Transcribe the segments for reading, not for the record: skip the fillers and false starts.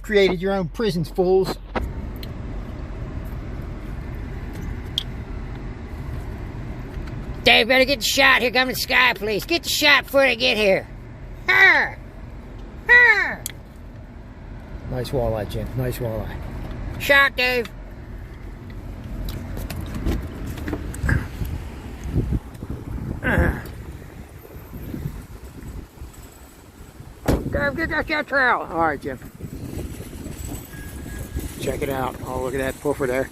created your own prisons, fools. Dave, better get the shot. Here comes the Sky Police. Get the shot before they get here. Arr! Arr! Nice walleye, Jim. Nice walleye. Shot, Dave. Dave, get that jet trail. All right, Jim. Check it out. Oh, look at that puffer there.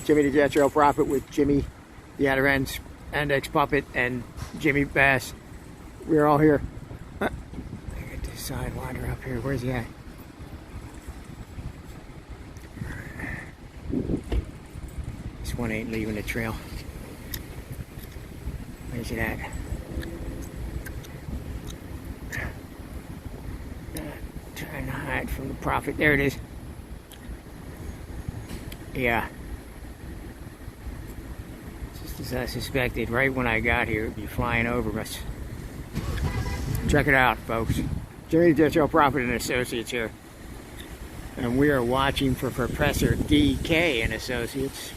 Jimmy the Jet Trail Prophet with Jimmy the Adirondack Puppet and Jimmy Bass. We're all here. Get this sidewinder up here. Where's he at? This one ain't leaving the trail. Where's it at? Trying to hide from the Prophet. There it is. Yeah. Just as I suspected, right when I got here, it'd be flying over us. Check it out, folks. Jimmy the Jet Trail Prophet and Associates here. And we are watching for Professor D.K. and Associates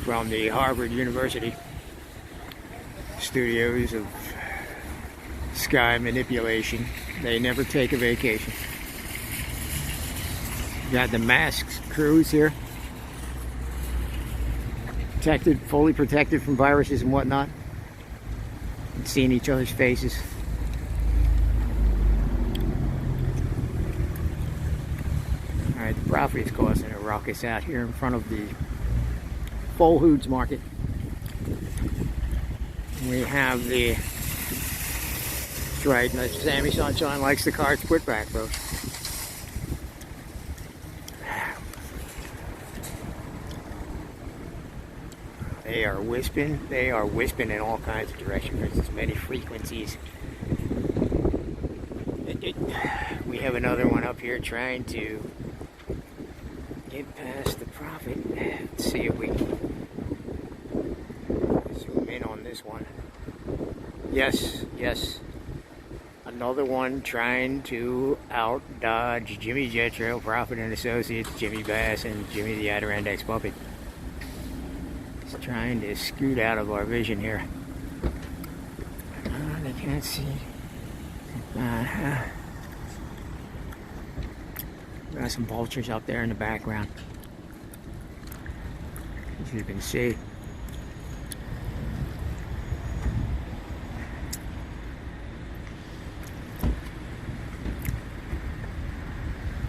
from the Harvard University studios of sky manipulation. They never take a vacation. Got the masked crews here. Protected, fully protected from viruses and whatnot. And seeing each other's faces. Alright, the Prophet is causing a ruckus out here in front of the Full Hoods Market. We have the... That's right, Sammy Sunshine likes the cards put back, folks. They are wisping in all kinds of directions. There's as many frequencies. We have another one up here trying to get past the Prophet. Let's see if we can zoom in on this one. Yes, yes. Another one trying to out-dodge Jimmy Jet Trail Prophet and Associates, Jimmy Bass, and Jimmy the Adirondack Puppet. He's trying to scoot out of our vision here. They can't see. Got some vultures up there in the background, as you can see.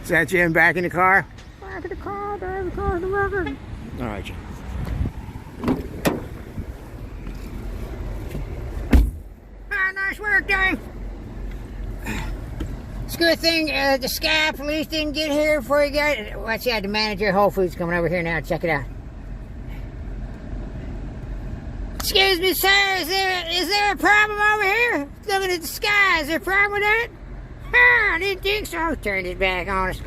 Is that Jim back in the car? Back in the car, back in the car, the record. All right, Jim. Nice work, Dave. It's a good thing the Sky Police didn't get here before you got. Watch out, the manager of Whole Foods coming over here now. Check it out. Excuse me, sir. Is there a problem over here? Looking at the sky. Is there a problem with that? I didn't think so. Turned it back on us.